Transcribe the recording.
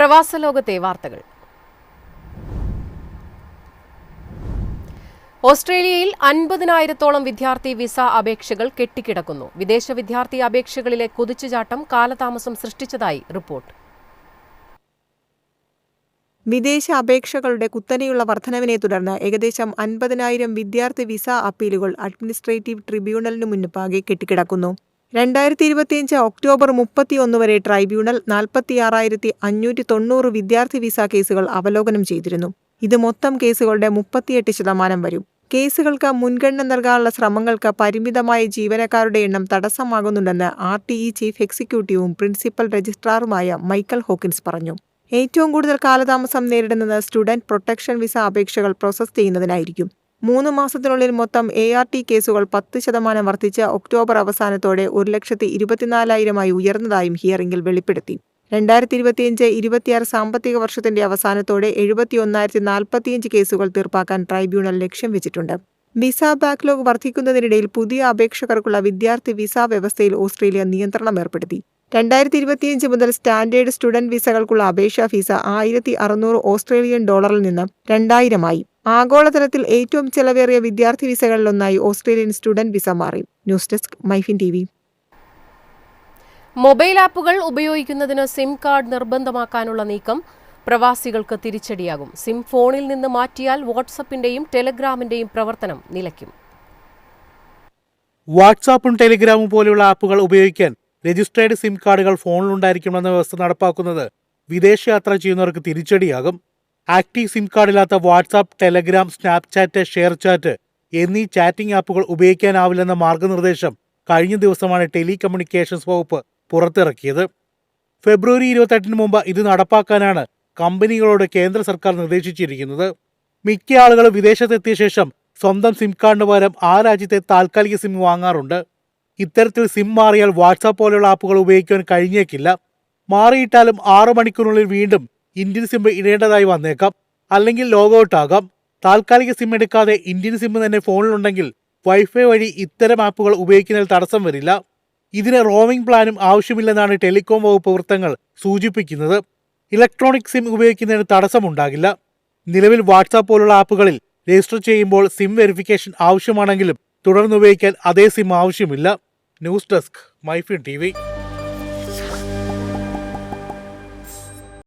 പ്രവാസലോകത്തെ വാർത്തകൾ. ഓസ്ട്രേലിയയിൽ 50,000-ഓളം വിദ്യാർത്ഥി വിസ അപേക്ഷകൾ കെട്ടിക്കിടക്കുന്നു. വിദേശ വിദ്യാർത്ഥി അപേക്ഷകളിലെ കുതിച്ചുചാട്ടം കാലതാമസം സൃഷ്ടിച്ചതായി റിപ്പോർട്ട്. വിദേശ അപേക്ഷകളുടെ കുത്തനെയുള്ള വർധനവിനെ തുടർന്ന് ഏകദേശം 50,000 വിദ്യാർത്ഥി വിസ അപ്പീലുകൾ അഡ്മിനിസ്ട്രേറ്റീവ് ട്രിബ്യൂണലിനു മുൻപാകെ കെട്ടിക്കിടക്കുന്നു. 2025 ഒക്ടോബർ 31 വരെ ട്രൈബ്യൂണൽ 46,590 വിദ്യാർത്ഥി വിസ കേസുകൾ അവലോകനം ചെയ്തിരുന്നു. ഇത് മൊത്തം കേസുകളുടെ 38% വരും. കേസുകൾക്ക് മുൻഗണന നൽകാനുള്ള ശ്രമങ്ങൾക്ക് പരിമിതമായ ജീവനക്കാരുടെ എണ്ണം തടസ്സമാകുന്നുണ്ടെന്ന് RTE ചീഫ് എക്സിക്യൂട്ടീവും പ്രിൻസിപ്പൽ രജിസ്ട്രാറുമായ മൈക്കൽ ഹോക്കിൻസ് പറഞ്ഞു. ഏറ്റവും കൂടുതൽ കാലതാമസം നേരിടുന്നത് സ്റ്റുഡന്റ് പ്രൊട്ടക്ഷൻ വിസ അപേക്ഷകൾ പ്രോസസ് ചെയ്യുന്നതിനായിരിക്കും. 3 മാസത്തിനുള്ളിൽ മൊത്തം ART കേസുകൾ 10% വർദ്ധിച്ച് ഒക്ടോബർ അവസാനത്തോടെ 1,24,000 ഉയർന്നതായും ഹിയറിംഗിൽ വെളിപ്പെടുത്തി. 2025-26 സാമ്പത്തിക വർഷത്തിന്റെ അവസാനത്തോടെ 71,045 കേസുകൾ തീർപ്പാക്കാൻ ട്രൈബ്യൂണൽ ലക്ഷ്യം വെച്ചിട്ടുണ്ട്. വിസ ബാക്ക്ലോഗ് വർദ്ധിക്കുന്നതിനിടയിൽ പുതിയ അപേക്ഷകർക്കുള്ള വിദ്യാർത്ഥി വിസ വ്യവസ്ഥയിൽ ഓസ്ട്രേലിയ നിയന്ത്രണം ഏർപ്പെടുത്തി. 2025 മുതൽ സ്റ്റാൻഡേർഡ് സ്റ്റുഡന്റ് വിസകൾക്കുള്ള അപേക്ഷാ ഫീസ് $1,600 ഓസ്ട്രേലിയൻ ഡോളറിൽ നിന്ന് 2,000 ആയി. ആഗോളതലത്തിൽ ഏറ്റവും ചെലവേറിയ വിദ്യാർത്ഥി വിസകളിലൊന്നായി ഓസ്ട്രേലിയൻ സ്റ്റുഡന്റ് വിസ മാറി. News desk MyFin TV. Mobile ആപ്പുകൾ ഉപയോഗിക്കുന്നതിന് സിം കാർഡ് നിർബന്ധമാക്കാനുള്ള നീക്കം പ്രവാസികൾക്ക് തിരിച്ചടിയാകും. സിം ഫോണിൽ നിന്ന് മാറ്റിയാൽ വാട്സാപ്പിന്റെയും ടെലഗ്രാമിന്റെയും പ്രവർത്തനം നിലയ്ക്കും. വാട്സാപ്പും ടെലിഗ്രാമും പോലെയുള്ള ആപ്പുകൾ ഉപയോഗിക്കാൻ രജിസ്ട്രേഡ് സിം കാർഡുകൾ ഫോണിലുണ്ടായിരിക്കണമെന്ന വ്യവസ്ഥ നടപ്പാക്കുന്നത് വിദേശയാത്ര ചെയ്യുന്നവർക്ക് തിരിച്ചടിയാകും. ആക്റ്റീവ് സിം കാർഡില്ലാത്ത WhatsApp, Telegram, Snapchat, ShareChat എന്നീ ചാറ്റിംഗ് ആപ്പുകൾ ഉപയോഗിക്കാനാവില്ലെന്ന മാർഗനിർദ്ദേശം കഴിഞ്ഞ ദിവസമാണ് ടെലികമ്മ്യൂണിക്കേഷൻസ് വകുപ്പ് പുറത്തിറക്കിയത്. ഫെബ്രുവരി 28 മുമ്പ് ഇത് നടപ്പാക്കാനാണ് കമ്പനികളോട് കേന്ദ്ര സർക്കാർ നിർദ്ദേശിച്ചിരിക്കുന്നത്. മിക്ക ആളുകളും വിദേശത്തെത്തിയ ശേഷം സ്വന്തം സിം കാർഡിന് പകരം ആ രാജ്യത്തെ താൽക്കാലിക സിം വാങ്ങാറുണ്ട്. ഇത്തരത്തിൽ സിം മാറിയാൽ വാട്സാപ്പ് പോലെയുള്ള ആപ്പുകൾ ഉപയോഗിക്കാൻ കഴിഞ്ഞേക്കില്ല. മാറിയിട്ടാലും 6 മണിക്കൂറിനുള്ളിൽ വീണ്ടും ഇന്ത്യൻ സിം ഇടേണ്ടതായി വന്നേക്കാം. അല്ലെങ്കിൽ ലോഗൌട്ട് ആകാം. താൽക്കാലിക സിം എടുക്കാതെ ഇന്ത്യൻ സിം തന്നെ ഫോണിലുണ്ടെങ്കിൽ വൈഫൈ വഴി ഇത്തരം ആപ്പുകൾ ഉപയോഗിക്കുന്നതിൽ തടസ്സം വരില്ല. ഇതിന് റോമിംഗ് പ്ലാനും ആവശ്യമില്ലെന്നാണ് ടെലികോം വകുപ്പ് വൃത്തങ്ങൾ സൂചിപ്പിക്കുന്നത്. ഇലക്ട്രോണിക് സിം ഉപയോഗിക്കുന്നതിന് തടസ്സമുണ്ടാകില്ല. നിലവിൽ വാട്സാപ്പ് പോലുള്ള ആപ്പുകളിൽ രജിസ്റ്റർ ചെയ്യുമ്പോൾ സിം വെരിഫിക്കേഷൻ ആവശ്യമാണെങ്കിലും തുടർന്ന് ഉപയോഗിക്കാൻ അതേ സിം ആവശ്യമില്ല. News desk MyFin TV.